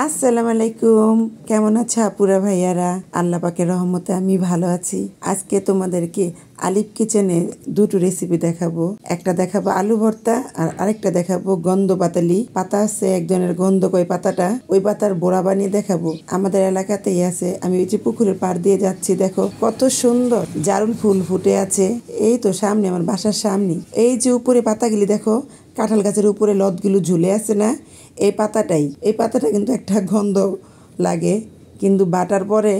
আসসালামু আলাইকুম। কেমন আছে আপুরা ভাইয়ারা? আল্লাহ পাকের রহমতে আমি ভালো আছি। আজকে তোমাদেরকে আলিফ কিচেনে দুটো রেসিপি দেখাবো। একটা দেখাবো আলু ভর্তা আর আরেকটা দেখাবো গন্ধ পাতালি পাতা আছে একজনের গন্ধ কই পাতাটা, ওই পাতার বড়া বানিয়ে দেখাবো। আমাদের এলাকাতেই আছে। আমি ওই যে পুকুরের পাড় দিয়ে যাচ্ছি, দেখো কত সুন্দর জারুল ফুল ফুটে আছে। এই তো সামনে, আমার বাসার সামনে। এই যে উপরে পাতাগুলি দেখো, কাঁঠাল গাছের উপরে লতগুলো ঝুলে আছে না, এই পাতাটা কিন্তু একটা গন্ধ লাগে, কিন্তু বাটার পরে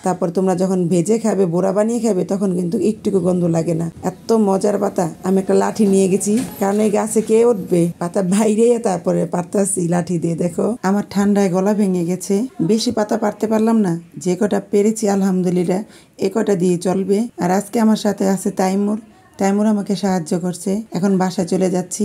তারপর তোমরা যখন ভেজে খাবে, বড়া বানিয়ে খাবে, তখন কিন্তু একটুকু গন্ধ লাগে না। এত মজার পাতা। আমি একটা লাঠি নিয়ে গেছি, কারণ এই গাছে কে উঠবে, পাতা বাইরে তারপরে পারতাছি লাঠি দিয়ে। দেখো আমার ঠান্ডায় গলা ভেঙে গেছে, বেশি পাতা পারতে পারলাম না, যে কটা পেরেছি আলহামদুলিল্লাহ এ কটা দিয়ে চলবে। আর আজকে আমার সাথে আছে তাইমুর আমাকে সাহায্য করছে। এখন বাসায় চলে যাচ্ছি,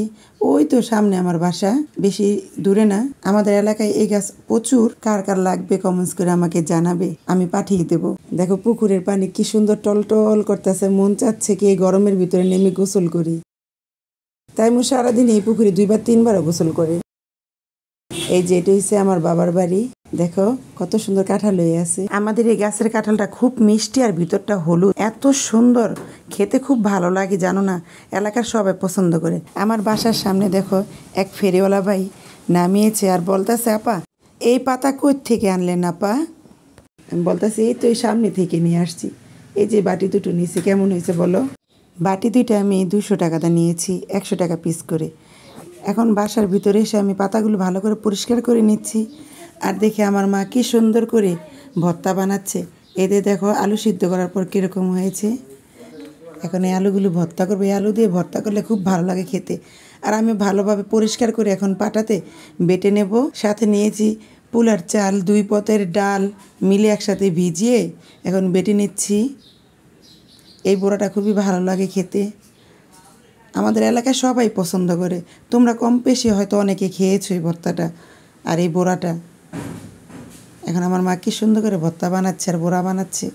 ওই তো সামনে আমার বাসা, বেশি দূরে না। আমাদের এলাকায় এই গাছ প্রচুর, কার কার লাগবে কমেন্টস করে আমাকে জানাবে, আমি পাঠিয়ে দেবো। দেখো পুকুরের পানি কি সুন্দর টলটল করতেছে, মন চাচ্ছে কি এই গরমের ভিতরে নেমে গোসল করি। তাইমুর সারাদিন এই পুকুরে 2-3বার গোসল করে। এই যে এটা হচ্ছে আমার বাবার বাড়ি, দেখো কত সুন্দর কাঁঠাল হয়ে আছে। আমাদের এই গাছের কাঁঠালটা খুব মিষ্টি আর ভিতরটা হলুদ, এত সুন্দর খেতে, খুব ভালো লাগে জানো না। এলাকার সবাই পছন্দ করে। আমার বাসার সামনে দেখো এক ফেরিওয়ালা ভাই নামিয়েছে আর বলতেছে, আপা এই পাতা কই থেকে আনলেন আপা? আমি বলতেছি এই তো এই সামনে থেকে নিয়ে আসছি। এই যে বাটি দুটো নিয়েছি, কেমন হয়েছে বলো? বাটি দুইটা আমি 200 টাকাতে নিয়েছি, 100 টাকা পিস করে। এখন বাসার ভিতরে এসে আমি পাতাগুলো ভালো করে পরিষ্কার করে নিচ্ছি, আর দেখে আমার মা কি সুন্দর করে ভর্তা বানাচ্ছে। এতে দেখো আলু সিদ্ধ করার পর কীরকম হয়েছে। এখন এই আলুগুলো ভর্তা করবো, এই আলু দিয়ে ভর্তা করলে খুব ভালো লাগে খেতে। আর আমি ভালোভাবে পরিষ্কার করে এখন পাটাতে বেটে নেব। সাথে নিয়েছি পোলার চাল, 2 পদের ডাল মিলে একসাথে ভিজিয়ে এখন বেটে নিচ্ছি। এই বড়াটা খুবই ভালো লাগে খেতে, আমাদের এলাকায় সবাই পছন্দ করে। তোমরা কম বেশি হয়তো অনেকে খেয়েছো এই ভর্তাটা আর এই বড়াটা। এখন আমার মা কি সুন্দর করে ভর্তা বানাচ্ছে আর বড়া বানাচ্ছে।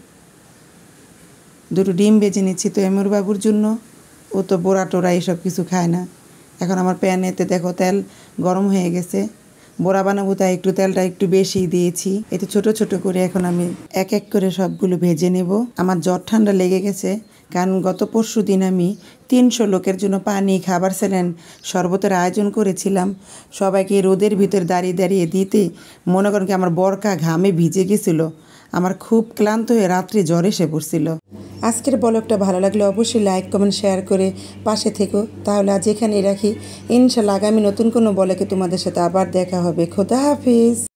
দুটো ডিম ভেজে নিচ্ছি তো এমর বাবুর জন্য, ও তো বড়া টোড়া এইসব কিছু খায় না। এখন আমার প্যানেতে দেখো তেল গরম হয়ে গেছে, বড়া বানাবো তাই একটু তেলটা একটু বেশি দিয়েছি। এতে ছোট ছোট করে এখন আমি এক এক করে সবগুলো ভেজে নেব। আমার জ্বর ঠান্ডা লেগে গেছে, কারণ গত পরশু দিন আমি 300 লোকের জন্য পানি, খাবার, স্যালাইন, শরবতের আয়োজন করেছিলাম। সবাইকে রোদের ভিতর দাঁড়িয়ে দাঁড়িয়ে দিতে মনে করেন কি আমার বরকা ঘামে ভিজে গেছিল। আমার খুব ক্লান্ত হয়ে রাত্রে জ্বর এসে পড়ছিল। আজকের ব্লগটা ভালো লাগলে অবশ্যই লাইক, কমেন্ট, শেয়ার করে পাশে থেকো। তাহলে আজ এখানেই রাখি। ইনশাল্লাহ আগামী নতুন কোনো ব্লগে তোমাদের সাথে আবার দেখা হবে। খোদা হাফিজ।